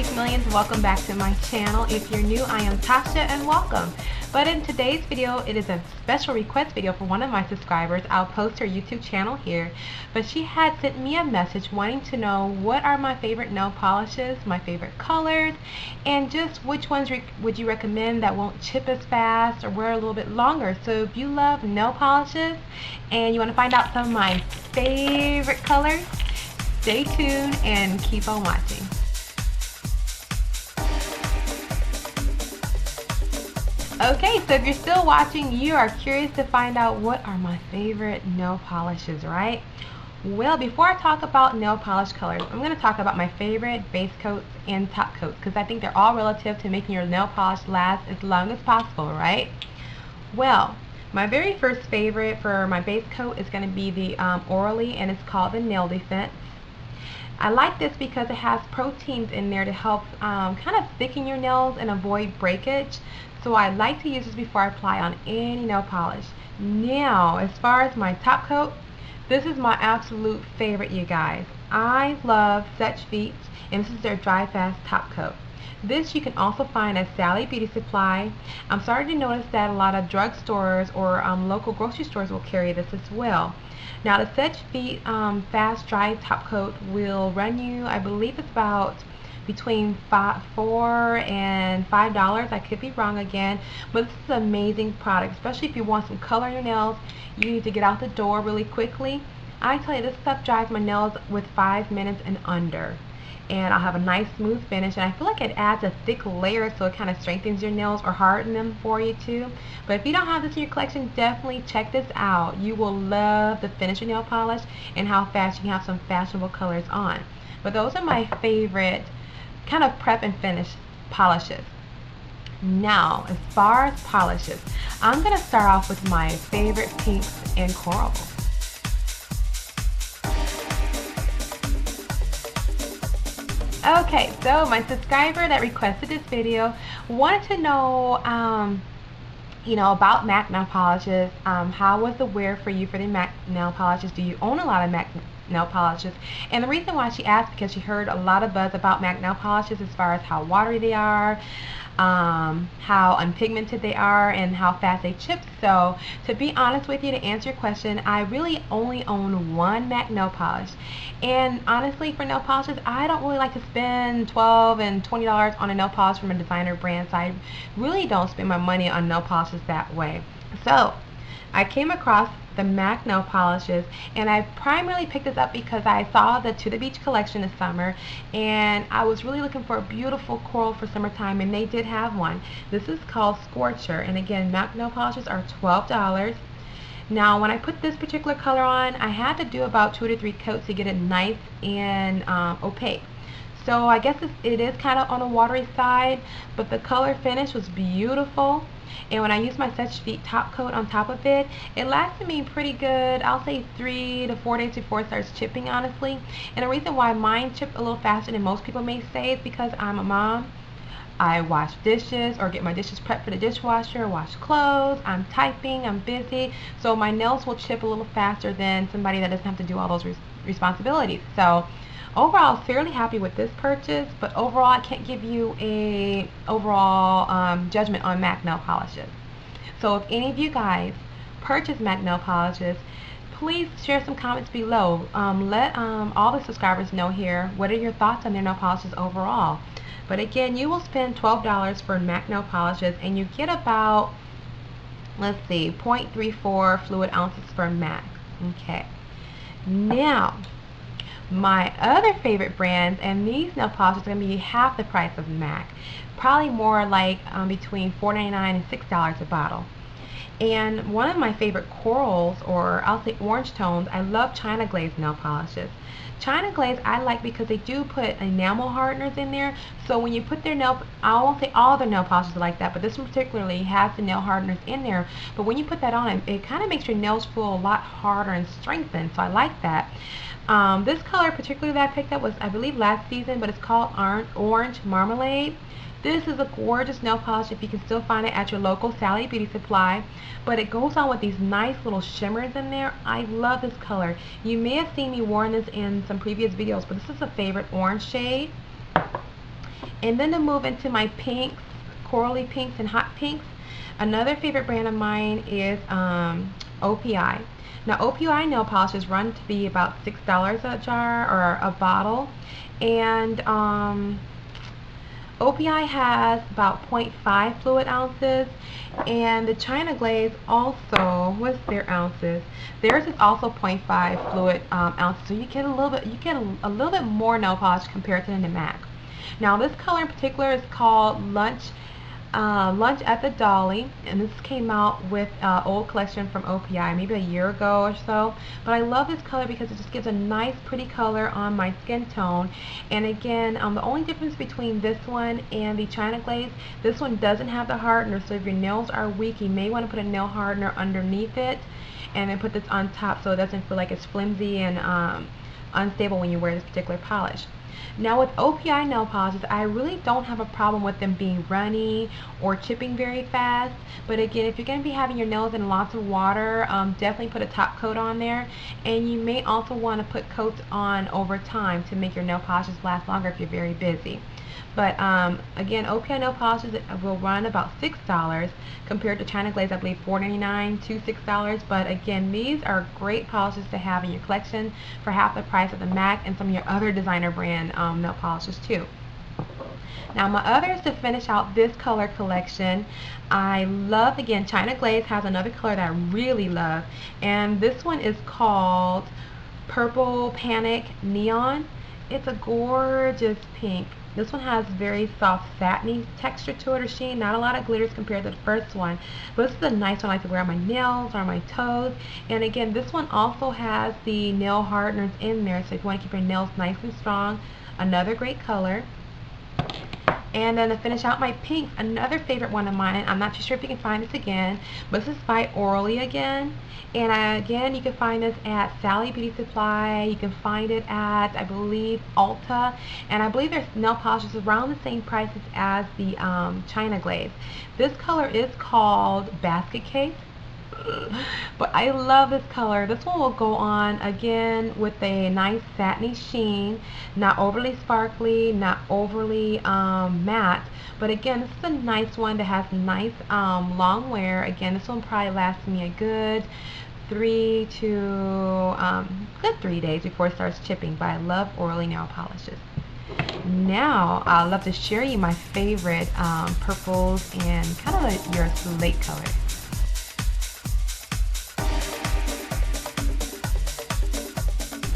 beauty millions, welcome back to my channel. If you're new, I am Tasha and welcome. But in today's video, it is a special request video for one of my subscribers. I'll post her YouTube channel here, but she had sent me a message wanting to know what are my favorite nail polishes, my favorite colors, and just which ones would you recommend that won't chip as fast or wear a little bit longer. So if you love nail polishes and you want to find out some of my favorite colors, stay tuned and keep on watching. Okay, so if you're still watching, you are curious to find out what are my favorite nail polishes, right? Well, before I talk about nail polish colors, I'm going to talk about my favorite base coats and top coats because I think they're all relative to making your nail polish last as long as possible, right? Well, my very first favorite for my base coat is going to be the Orally, and it's called the Nail Defense. I like this because it has proteins in there to help kind of thicken your nails and avoid breakage. So I like to use this before I apply on any nail polish. Now, as far as my top coat, this is my absolute favorite, you guys. I love Such Feet, and this is their Dry Fast top coat. This you can also find at Sally Beauty Supply. I'm starting to notice that a lot of drugstores or local grocery stores will carry this as well. Now the Such Feet Fast Dry Top Coat will run you, I believe it's about between $4 and $5. I could be wrong again, but this is an amazing product, especially if you want some color in your nails, you need to get out the door really quickly. I tell you, this stuff dries my nails with 5 minutes and under, and I'll have a nice smooth finish, and I feel like it adds a thick layer so it kind of strengthens your nails or hardens them for you too. But if you don't have this in your collection, definitely check this out. You will love the finish of nail polish and how fast you can have some fashionable colors on. But those are my favorite kind of prep and finish polishes. Now, as far as polishes, I'm going to start off with my favorite pinks and corals. Okay, so my subscriber that requested this video wanted to know about MAC nail polishes. How was the wear for you for the MAC nail polishes? Do you own a lot of MAC nail polishes? And the reason why she asked, because she heard a lot of buzz about MAC nail polishes as far as how watery they are, how unpigmented they are, and how fast they chip. So to be honest with you, to answer your question, I really only own one MAC nail polish. And honestly, for nail polishes, I don't really like to spend $12 and $20 on a nail polish from a designer brand, so I really don't spend my money on nail polishes that way. So I came across the MAC nail polishes, and I primarily picked this up because I saw the To The Beach collection this summer, and I was really looking for a beautiful coral for summertime, and they did have one. This is called Scorcher, and again, MAC nail polishes are $12. Now, when I put this particular color on, I had to do about 2 to 3 coats to get it nice and opaque. So I guess it is kind of on the watery side, but the color finish was beautiful. And when I used my Such Feet top coat on top of it, it lasted me pretty good. I'll say 3 to 4 days before it starts chipping, honestly. And the reason why mine chipped a little faster than most people may say is because I'm a mom. I wash dishes or get my dishes prepped for the dishwasher, wash clothes, I'm typing, I'm busy. So my nails will chip a little faster than somebody that doesn't have to do all those responsibilities. So overall, fairly happy with this purchase, but overall I can't give you a overall judgment on MAC nail polishes. So if any of you guys purchase MAC nail polishes, please share some comments below. Let all the subscribers know here what are your thoughts on their nail polishes overall. But again, you will spend $12 for MAC nail polishes, and you get about, let's see, 0.34 fluid ounces for MAC. Okay. Now, my other favorite brands, and these nail polishes are going to be half the price of MAC. Probably more like between $4.99 and $6 a bottle. And one of my favorite corals, or I'll say orange tones, I love China Glaze nail polishes. China Glaze I like because they do put enamel hardeners in there, so when you put their nail, I won't say all their nail polishes are like that, but this one particularly has the nail hardeners in there, but when you put that on, it kind of makes your nails feel a lot harder and strengthened, so I like that. This color particularly that I picked up was, I believe, last season, but it's called Orange Marmalade. This is a gorgeous nail polish if you can still find it at your local Sally Beauty Supply. But it goes on with these nice little shimmers in there. I love this color. You may have seen me wearing this in some previous videos, but this is a favorite orange shade. And then to move into my pinks, corally pinks and hot pinks, another favorite brand of mine is OPI. Now OPI nail polishes run to be about $6 a jar or a bottle, and OPI has about 0.5 fluid ounces, and the China Glaze also, what's their ounces? Theirs is also 0.5 fluid ounces, so you get a little bit more nail polish compared to the MAC. Now this color in particular is called Lunch at the Dolly, and this came out with old collection from OPI maybe a year ago or so. But I love this color because it just gives a nice pretty color on my skin tone. And again, the only difference between this one and the China Glaze, this one doesn't have the hardener, so if your nails are weak, you may want to put a nail hardener underneath it and then put this on top so it doesn't feel like it's flimsy and unstable when you wear this particular polish. Now with OPI nail polishes, I really don't have a problem with them being runny or chipping very fast. But again, if you're going to be having your nails in lots of water, definitely put a top coat on there. And you may also want to put coats on over time to make your nail polishes last longer if you're very busy. But again, OPI nail polishes will run about $6 compared to China Glaze, I believe $4.99 to $6. But again, these are great polishes to have in your collection for half the price of the MAC and some of your other designer brand nail polishes too. Now my others to finish out this color collection, I love, again, China Glaze has another color that I really love, and this one is called Purple Panic Neon. It's a gorgeous pink. This one has very soft satiny texture to it, or sheen, not a lot of glitters compared to the first one. But this is a nice one I like to wear on my nails or on my toes. And again, this one also has the nail hardeners in there, so if you want to keep your nails nice and strong, another great color. And then to finish out my pinks, another favorite one of mine, I'm not too sure if you can find this again, but this is by Orly again. And again, you can find this at Sally Beauty Supply. You can find it at, I believe, Ulta. And I believe there's nail polishes around the same prices as the China Glaze. This color is called Basket Case. But I love this color. This one will go on again with a nice satiny sheen, not overly sparkly, not overly matte, but again, this is a nice one that has nice long wear. Again, this one probably lasts me a good 3 days before it starts chipping. But I love Orly nail polishes. Now I'd love to share you my favorite purples and kind of your slate color.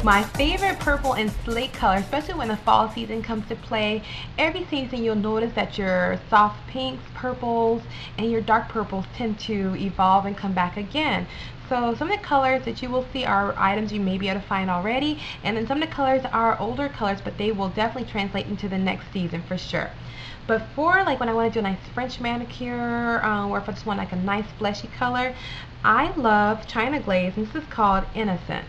My favorite purple and slate color, especially when the fall season comes to play, every season you'll notice that your soft pinks, purples, and your dark purples tend to evolve and come back again. So some of the colors that you will see are items you may be able to find already, and then some of the colors are older colors, but they will definitely translate into the next season for sure. But for like when I want to do a nice French manicure, or if I just want like a nice fleshy color, I love China Glaze, and this is called Innocence.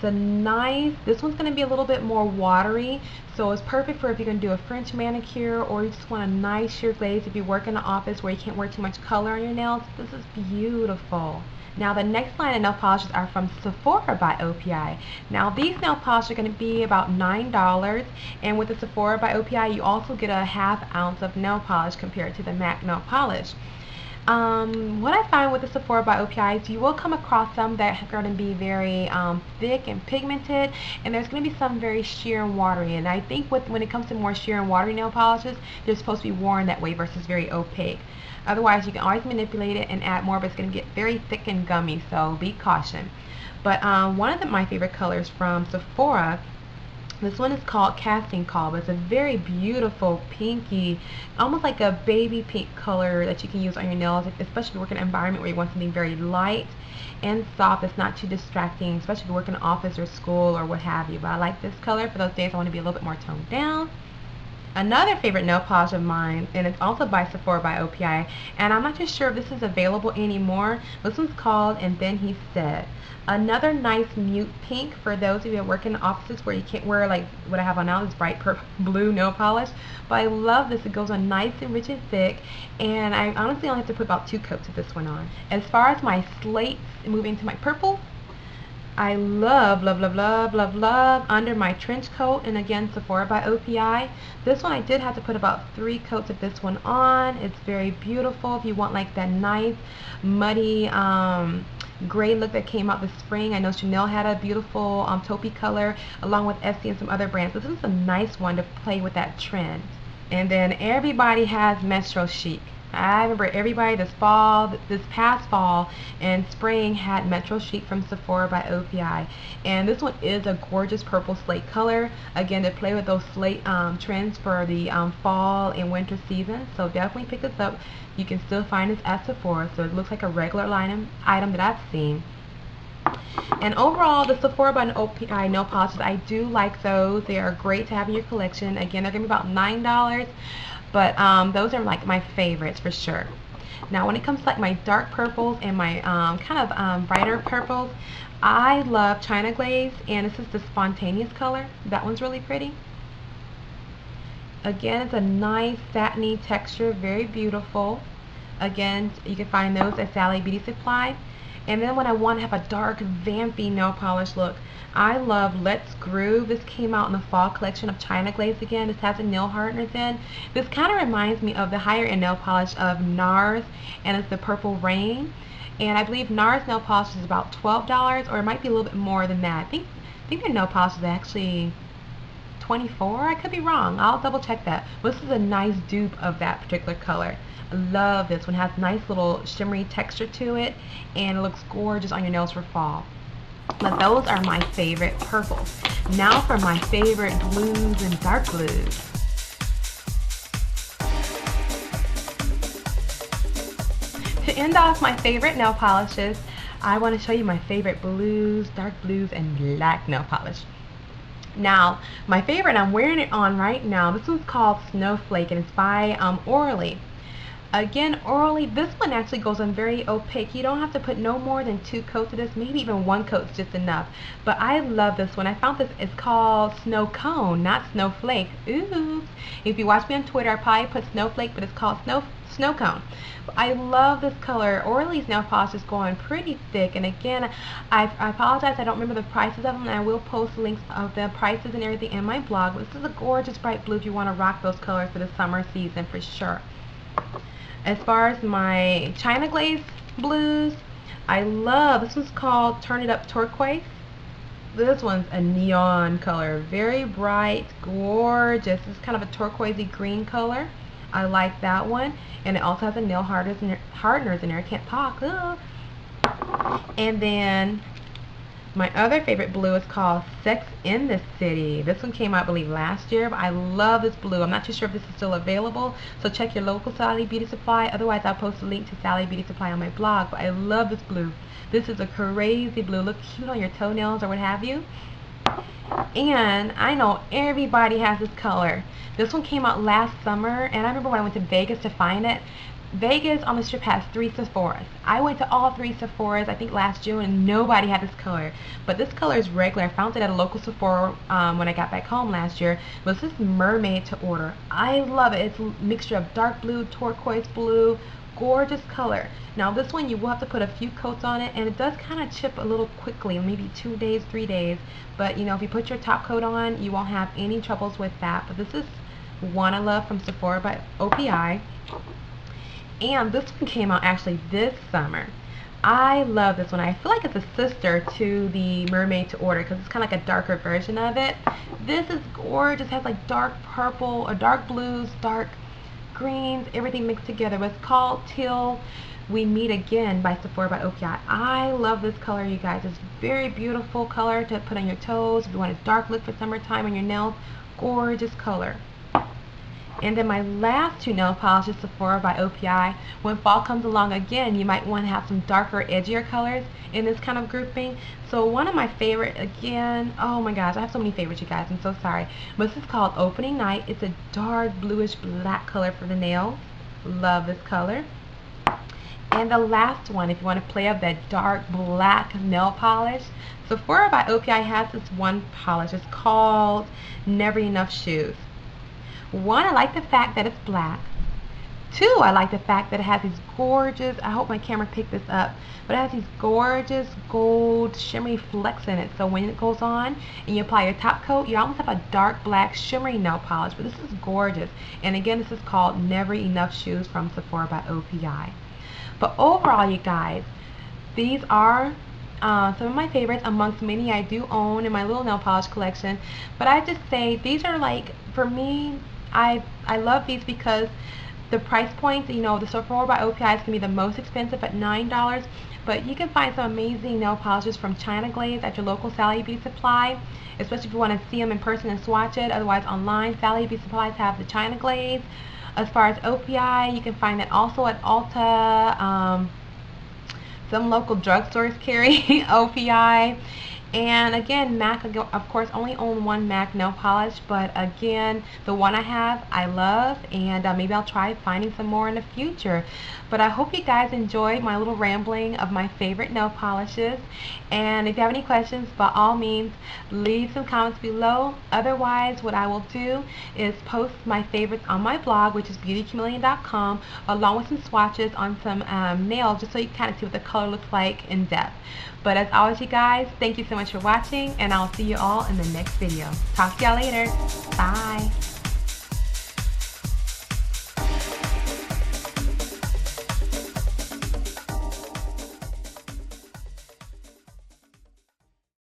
This one's going to be a little bit more watery, so it's perfect for if you're going to do a French manicure or you just want a nice sheer glaze if you work in an office where you can't wear too much color on your nails. This is beautiful. Now the next line of nail polishes are from Sephora by OPI. Now these nail polishes are going to be about $9, and with the Sephora by OPI you also get a ½ ounce of nail polish compared to the MAC nail polish. What I find with the Sephora by OPI is you will come across some that are going to be very thick and pigmented, and there's going to be some very sheer and watery. And I think when it comes to more sheer and watery nail polishes, they're supposed to be worn that way versus very opaque. Otherwise, you can always manipulate it and add more, but it's going to get very thick and gummy, so be caution. But one of my favorite colors from Sephora, this one is called Casting Call, but it's a very beautiful pinky, almost like a baby pink color that you can use on your nails, especially if you work in an environment where you want something very light and soft. It's not too distracting, especially if you work in an office or school or what have you. But I like this color for those days I want to be a little bit more toned down. Another favorite nail polish of mine, and it's also by Sephora by OPI, and I'm not too sure if this is available anymore. This one's called And Then He Said. Another nice mute pink for those of you that work in offices where you can't wear like what I have on now, this bright purple blue nail polish. But I love this. It goes on nice and rich and thick, and I honestly only have to put about 2 coats of this one on. As far as my slates, moving to my purple, I love, love, love, love, love, love under my trench coat, and again, Sephora by OPI. This one I did have to put about 3 coats of this one on. It's very beautiful if you want like that nice muddy gray look that came out this spring. I know Chanel had a beautiful taupey color along with Essie and some other brands. This is a nice one to play with that trend. And then everybody has Metro Chic. I remember everybody this past fall and spring had Metro Chic from Sephora by OPI. And this one is a gorgeous purple slate color. Again, to play with those slate trends for the fall and winter season. So definitely pick this up. You can still find this at Sephora, so it looks like a regular item that I've seen. And overall, the Sephora by OPI nail polishes, I do like those. They are great to have in your collection. Again, they're going to be about $9, but those are like my favorites for sure. Now, when it comes to like my dark purples and my brighter purples, I love China Glaze, and this is the Spontaneous color. That one's really pretty. Again, it's a nice satiny texture, very beautiful. Again, you can find those at Sally Beauty Supply. And then when I want to have a dark, vampy nail polish look, I love Let's Groove. This came out in the fall collection of China Glaze again. This has a nail hardeners in. This kind of reminds me of the higher end nail polish of NARS, and it's the Purple Rain. And I believe NARS nail polish is about $12, or it might be a little bit more than that. I think their nail polish is actually $24. I could be wrong. I'll double check that. But this is a nice dupe of that particular color. I love this one. It has nice little shimmery texture to it, and it looks gorgeous on your nails for fall. But those are my favorite purples. Now for my favorite blues and dark blues. To end off my favorite nail polishes, I want to show you my favorite blues, dark blues, and black nail polish. Now, my favorite, I'm wearing it on right now. This one's called Snowflake, and it's by Orally. Again, Orally, this one actually goes on very opaque. You don't have to put no more than 2 coats of this. Maybe even 1 coat's just enough. But I love this one. I found this. It's called Snow Cone, not Snowflake. Oops. If you watch me on Twitter, I probably put Snowflake, but it's called Snow Cone. But I love this color. Orally's nail polish is going pretty thick. And again, I apologize. I don't remember the prices of them. And I will post links of the prices and everything in my blog. But this is a gorgeous bright blue if you want to rock those colors for the summer season for sure. As far as my China Glaze blues, I love, this one's called Turn It Up Turquoise. This one's a neon color, very bright, gorgeous. It's kind of a turquoisey green color. I like that one. And it also has a nail hardeners in there. I can't talk. Ugh. And then my other favorite blue is called Sex in the City. This one came out, I believe, last year, but I love this blue. I'm not too sure if this is still available, so check your local Sally Beauty Supply. Otherwise, I'll post a link to Sally Beauty Supply on my blog, but I love this blue. This is a crazy blue. Look cute on your toenails or what have you. And I know everybody has this color. This one came out last summer, and I remember when I went to Vegas to find it. Vegas on the strip has 3 Sephoras. I went to all 3 Sephoras, I think last June, and nobody had this color. But this color is regular. I found it at a local Sephora when I got back home last year. But this is Mermaid to Order. I love it. It's a mixture of dark blue, turquoise blue, gorgeous color. Now this one you will have to put a few coats on it, and it does kind of chip a little quickly, maybe 2 days, 3 days. But you know, if you put your top coat on, you won't have any troubles with that. But this is one I love from Sephora by OPI. And this one came out actually this summer. I love this one. I feel like it's a sister to the Mermaid to Order because it's kind of like a darker version of it. This is gorgeous. It has like dark purple or dark blues, dark greens, everything mixed together. But it's called Till We Meet Again by Sephora by OPI. I love this color, you guys. It's very beautiful color to put on your toes. If you want a dark look for summertime on your nails, gorgeous color. And then my last 2 nail polishes, Sephora by OPI. When fall comes along again, you might want to have some darker, edgier colors in this kind of grouping. So one of my favorite, again, oh my gosh, I have so many favorites, you guys. I'm so sorry. But this is called Opening Night. It's a dark bluish black color for the nails. Love this color. And the last one, if you want to play up that dark black nail polish, Sephora by OPI has this one polish. It's called Never Enough Shoes. One, I like the fact that it's black. Two, I like the fact that it has these gorgeous, I hope my camera picked this up, but it has these gorgeous gold shimmery flecks in it. So when it goes on and you apply your top coat, you almost have a dark black shimmery nail polish, but this is gorgeous. And again, this is called Never Enough Shoes from Sephora by OPI. But overall, you guys, these are some of my favorites amongst many I do own in my little nail polish collection. But I just say these are like, for me, I love these because the price point, you know, the Sephora by OPI is going to be the most expensive at $9, but you can find some amazing nail polishes from China Glaze at your local Sally Beauty Supply, especially if you want to see them in person and swatch it. Otherwise, online, Sally Beauty Supplies have the China Glaze. As far as OPI, you can find that also at Ulta. Some local drugstores carry OPI. And again, MAC, of course, only own one MAC nail polish, but again, the one I have, I love, and maybe I'll try finding some more in the future. But I hope you guys enjoyed my little rambling of my favorite nail polishes. And if you have any questions, by all means, leave some comments below. Otherwise, what I will do is post my favorites on my blog, which is beautychameleon.com, along with some swatches on some nails, just so you can kind of see what the color looks like in depth. But as always, you guys, thank you so much for watching, and I'll see you all in the next video. Talk to y'all later. Bye.